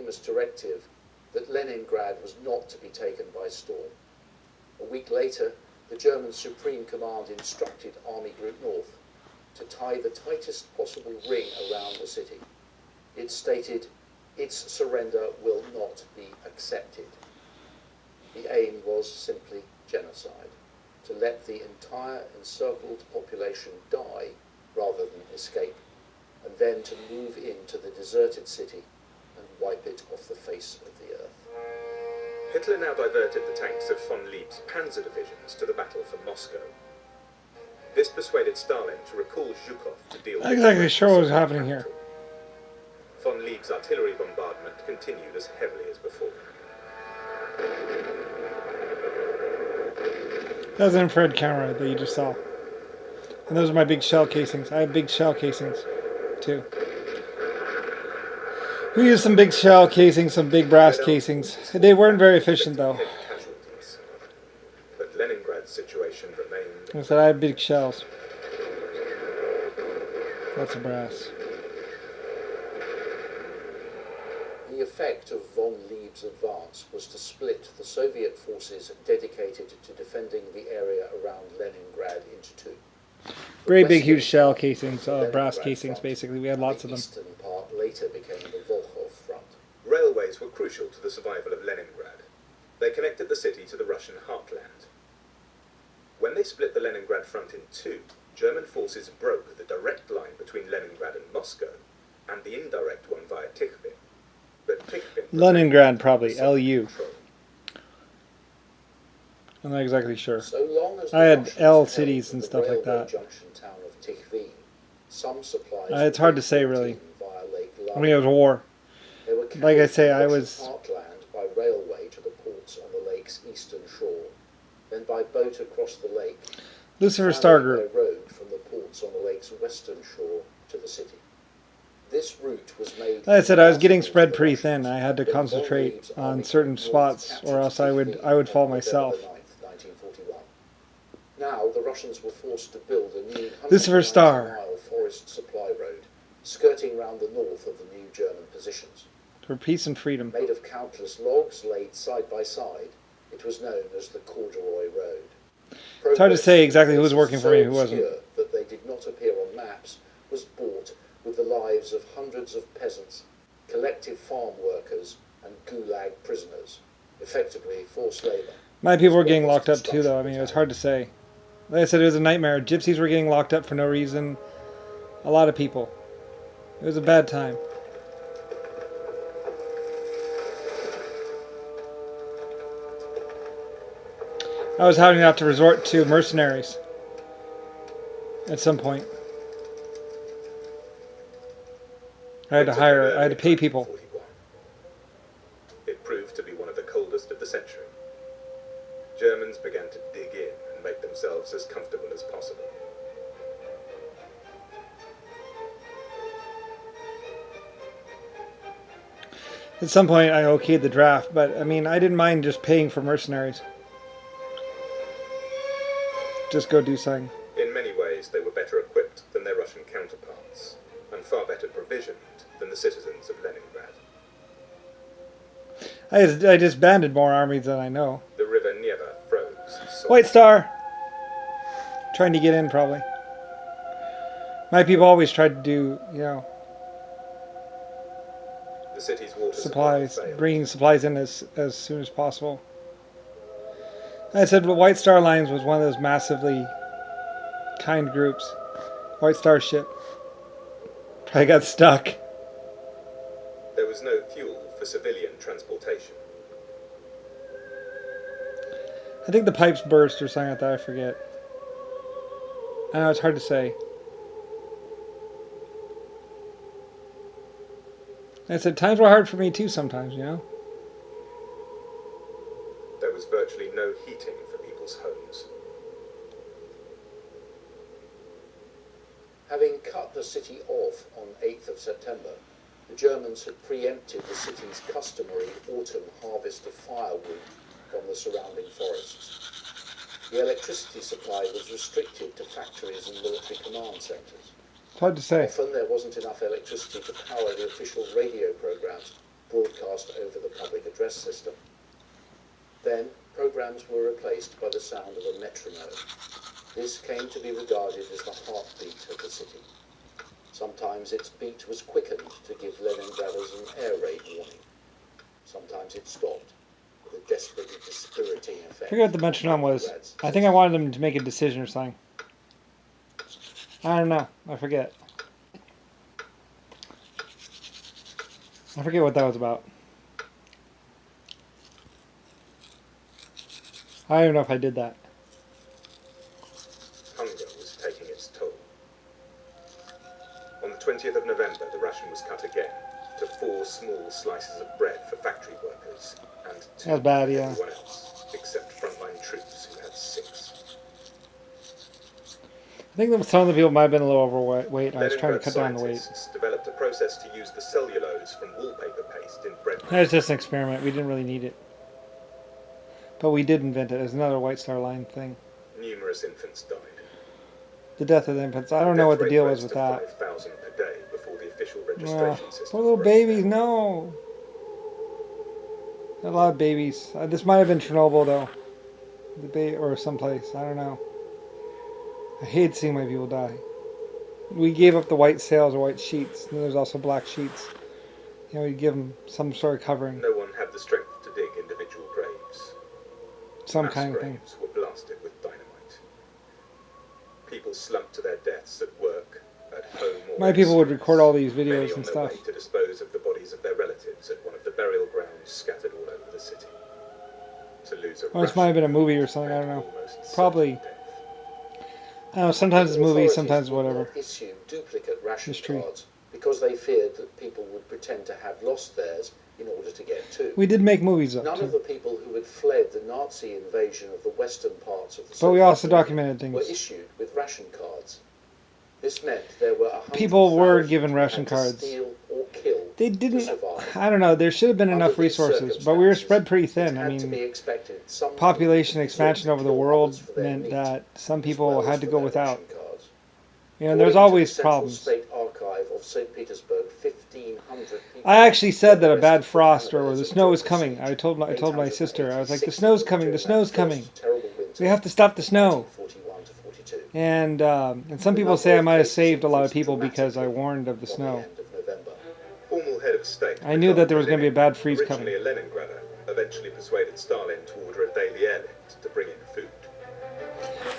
famous directive that Leningrad was not to be taken by storm. A week later, the German Supreme Command instructed Army Group North to tie the tightest possible ring around the city. It stated, its surrender will not be accepted. The aim was simply genocide, to let the entire encircled population die rather than escape, and then to move into the deserted city and wipe it off the face of the earth. Hitler now diverted the tanks of von Lieb's panzer divisions to the battle for Moscow. This persuaded Stalin to recall Zhukov to deal with... I'm not exactly sure what was happening here. Von Lieb's artillery bombardment continued as heavily as before. That was an infrared camera that you just saw. And those are my big shell casings. I have big shell casings, too. We used some big shell casings, some big brass casings. They weren't very efficient, though. But Leningrad's situation remained... I said I have big shells. Lots of brass. The effect of von Lieb's advance was to split the Soviet forces dedicated to defending the area around Leningrad into two. Very big, huge shell casings, brass casings, basically. We had lots of them. The eastern part later became the Volkhov front. Railways were crucial to the survival of Leningrad. They connected the city to the Russian heartland. When they split the Leningrad front in two, German forces broke the direct line between Leningrad and Moscow, and the indirect one via Tikhvin. But Tikhvin... Leningrad, probably. LU. I'm not exactly sure. So long as I had L cities and stuff like that. Junction town of Tikhvin, some supplies It's hard to say, really. via Lake I mean, it was war. They were Like I say, carried I from was... Heartland by railway to the ports on the lake's eastern shore, then by boat across the lake. Lucifer Star finally Group. by road from the ports on the lake's western shore to the city. This route was made... Like I said, I was getting spread pretty thin. I had to concentrate on certain spots, or else I would fall myself. Now the Russians were forced to build a new Lucifer Star. 190-mile forest supply road, skirting round the north of the new German positions. For peace and freedom. Made of countless logs laid side by side, it was known as the Corduroy Road. It's hard to say exactly who was working for me and who so wasn't. obscure that they did not appear on maps, was bought with the lives of hundreds of peasants, collective farm workers, and gulag prisoners, effectively forced labour. My people were getting locked up too, though. I mean, it was hard to say. Like I said, it was a nightmare. Gypsies were getting locked up for no reason. A lot of people. It was a bad time. I was having to have to resort to mercenaries at some point. I had to pay people. It proved to be one of the coldest of the century. Germans began to dig in and make themselves as comfortable as possible. At some point I okayed the draft, but I mean, I didn't mind just paying for mercenaries. Just go do something. In many ways, they were better equipped than their Russian counterparts, and far better provisioned than the citizens of Leningrad. I disbanded more armies than I know. The river Neva froze. White Star! Trying to get in, probably. My people always tried to do, you know, The city's water supplies, supply failed. bringing supplies in as soon as possible. I said, well, White Star Lines was one of those massively kind groups. White Star ship. Probably got stuck. There was no fuel for civilian transportation. I think the pipes burst or something like that, I forget. I know, it's hard to say. I said, times were hard for me too sometimes, you know? There was virtually no heating for people's homes. Having cut the city off on 8th of September, the Germans had preempted the city's customary autumn harvest of firewood from the surrounding forests. The electricity supply was restricted to factories and military command centres. It's hard to say. Often there wasn't enough electricity to power the official radio programmes broadcast broadcast over the public address system. Then, programs were replaced by the sound of a metronome. This came to be regarded as the heartbeat of the city. Sometimes its beat was quickened to give Leningraders an air raid warning. Sometimes it stopped, with a desperately dispiriting effect. I forget what the metronome was. I think I wanted them to make a decision or something. I don't know. I forget. I forget what that was about. I don't even know if I did that. Hunger was taking its toll. On the 20th of November, the ration was cut again to 4 small slices of bread for factory workers and 2 That's bad, for yeah. everyone else, except frontline troops who had 6. I think that some of the people might have been a little overweight. I was trying to Leningrad cut down the weight. scientists developed a process to use the cellulose from wallpaper paste in bread. That was just an experiment. We didn't really need it. But we did invent it as another White Star Line thing. Numerous infants died. The death of the infants. I don't know what the deal was with that. 5,000 per day before the official Well, registration system. poor little broke babies, down. no. A lot of babies. This might have been Chernobyl, though. Or someplace. I don't know. I hate seeing my people die. We gave up the white sails or white sheets. And there's also black sheets. You know, we give them some sort of covering. No one had the strength to dig individual graves. Some Mass kind of thing. graves were blasted with dynamite. People slumped to their deaths at work, at home, or My in people would schools, record all these many videos on and their stuff. way to dispose of the bodies of their relatives at one of the burial grounds scattered all over the city. To lose a Well, this might have been a movie or something. I don't know. Probably. I don't know. Sometimes it's movies, sometimes Authorities would whatever. not issue duplicate ration History. cards because they feared that people would pretend to have lost theirs in order to get two. We did make movies though. None of Too. the people who had fled the Nazi invasion of the western parts of the But we Soviet also Union documented were things. issued with ration cards. This meant there were 100,000 People were given who ration had to cards. steal or kill They to didn't. survive. I don't know. There should have been Under enough these resources, but we were spread pretty circumstances, thin. it I had to be mean, expected some population people expansion would over the kill world others for their meant meat, that some as people well as had to for go their without. ration cards. You know, there's According to always the Central problems. State Archive of St. Petersburg, 1,500 people I actually said that a were bad arrested for frost or the cannibalism snow is during the coming. siege. I told my sister, I was like, the 886 snow's coming, during the that snow's first coming. terrible winter, We have to stop the snow. 1941 to 42. And some The people number say I of might have cases saved a lot of increased people because I dramatically warned of the from snow. end of November. Formal head of state. I knew that there was going to be a bad freeze originally coming. a Leningrader, eventually persuaded Stalin to order a daily airlift to bring in food.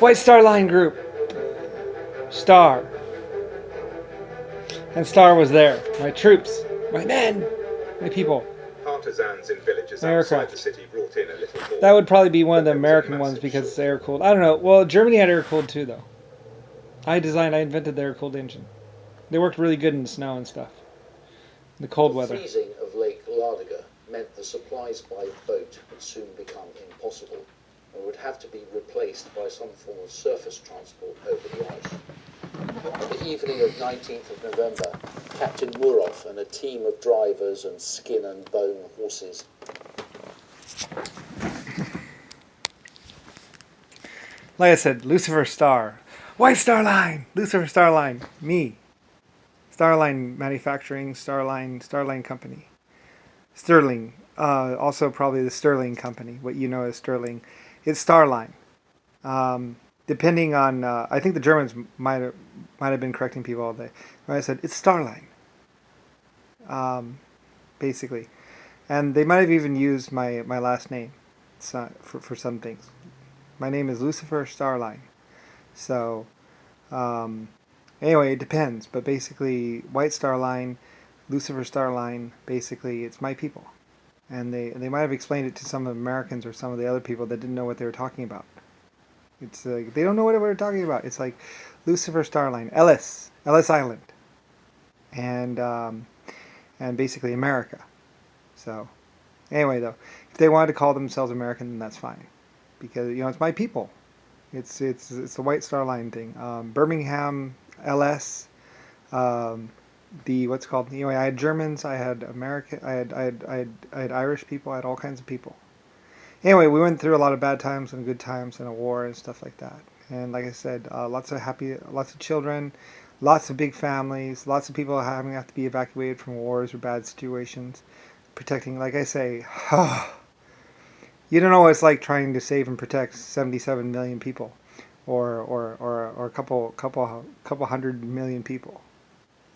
White Star Line Group. Star. And Star was there. My troops. My men. My people. Partisans in villages Aircraft. outside the city brought in a little more. That would probably be one of the But there was a American ones massive because it's shortage. air cooled. I don't know. Well, Germany had air cooled too, though. I invented the air cooled engine. They worked really good in the snow and stuff. The cold The weather. freezing of Lake Ladoga meant the supplies by boat would soon become impossible and would have to be replaced by some form of surface transport over the ice. On the evening of 19th of November, Captain Murov and a team of drivers and skin and bone horses Like I said, Lucifer Star. White Star Line! Lucifer Star Line. Me. Starline Manufacturing, Starline Company. Sterling. Also probably the Sterling Company, what you know as Sterling. It's Starline. Depending on, I think the Germans might have been correcting people all day. When I said, it's Starline. Basically. And they might have even used my last name for some things. My name is Lucifer Starline. So, anyway, it depends. But basically, White Star Line, Lucifer Star Line, basically, it's my people. And they might have explained it to some Americans or some of the other people that didn't know what they were talking about. It's like, they don't know what we're talking about. It's like Lucifer Star Line, Ellis Island. And basically America. So, anyway, though, if they wanted to call themselves American, then that's fine. Because, you know, it's my people. It's the White Star Line thing. Birmingham, LS, what's called. Anyway, I had Germans, I had American, I had Irish people, I had all kinds of people. Anyway, we went through a lot of bad times and good times and a war and stuff like that. And like I said, lots of children, lots of big families, lots of people having to be evacuated from wars or bad situations. protecting, like I say, you don't know what it's like trying to save and protect 77 million people, or a couple hundred million people.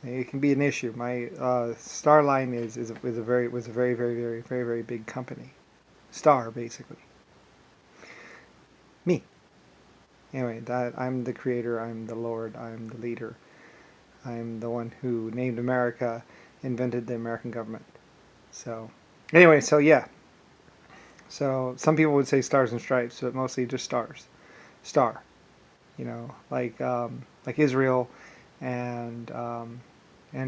It can be an issue. My Starline was a very big company. Star, basically. Me. Anyway, that I'm the creator, I'm the Lord, I'm the leader. I'm the one who named America, invented the American government. So, anyway, so yeah. So some people would say stars and stripes, but mostly just stars. Star. Like Israel and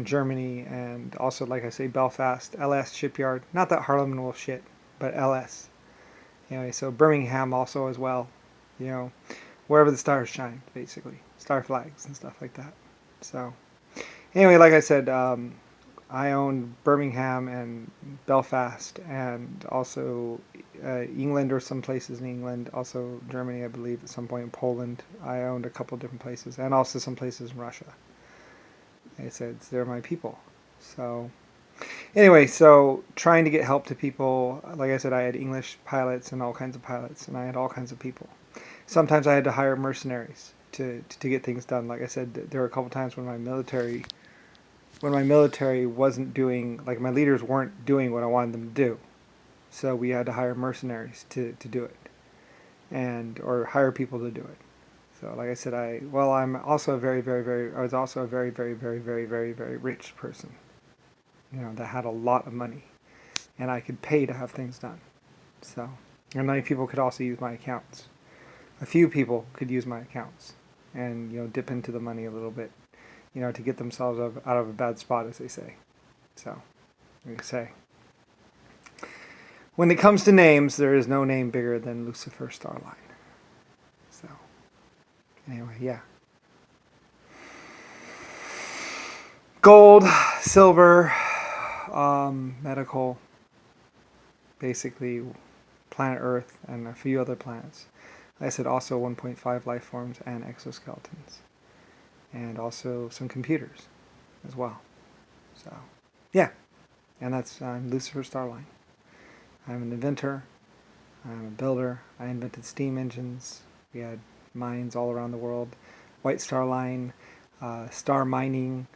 Germany, and also, like I say, Belfast, LS shipyard. Not that Harlem and Wolf shit, but LS. Anyway, so Birmingham also as well. Wherever the stars shine, basically. Star flags and stuff like that. So, anyway, like I said, I own Birmingham and Belfast, and also England, or some places in England, also Germany, I believe, at some point, Poland. I owned a couple different places, and also some places in Russia. Like I said, they're my people. So, anyway, so trying to get help to people. Like I said, I had English pilots and all kinds of pilots, and I had all kinds of people. Sometimes I had to hire mercenaries to get things done. Like I said, there were a couple times when my military wasn't doing, like, my leaders weren't doing what I wanted them to do. So we had to hire mercenaries to do it, or hire people to do it. So, like I said, I'm also I was also a very rich person, that had a lot of money, and I could pay to have things done. So, and many people could also use my accounts. A few people could use my accounts and, dip into the money a little bit, to get themselves out of a bad spot, as they say. So, like I say, when it comes to names, there is no name bigger than Lusifer Starline. So, anyway, yeah. Gold, silver, medical, basically planet Earth and a few other planets. Like I said, also 1.5 life forms and exoskeletons. And also some computers as well. So, yeah. And I'm Lucifer Starline. I'm an inventor. I'm a builder. I invented steam engines. We had mines all around the world. White Star Line, star mining,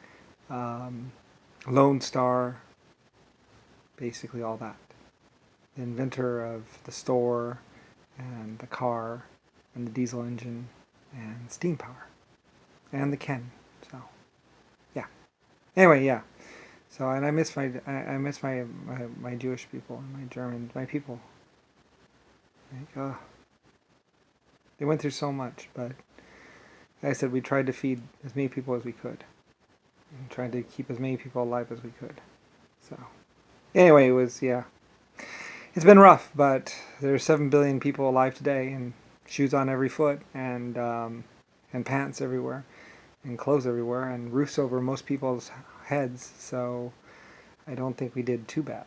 Lone Star, basically all that. The inventor of the store and the car and the diesel engine and steam power and the cannon. So, yeah. Anyway, yeah. So, and I miss my Jewish people and my Germans, my people. Like, they went through so much, but like I said, we tried to feed as many people as we could, and tried to keep as many people alive as we could. So, anyway, it's been rough, but there's 7 billion people alive today, and shoes on every foot, and pants everywhere, and clothes everywhere, and roofs over most people's heads. So, I don't think we did too bad.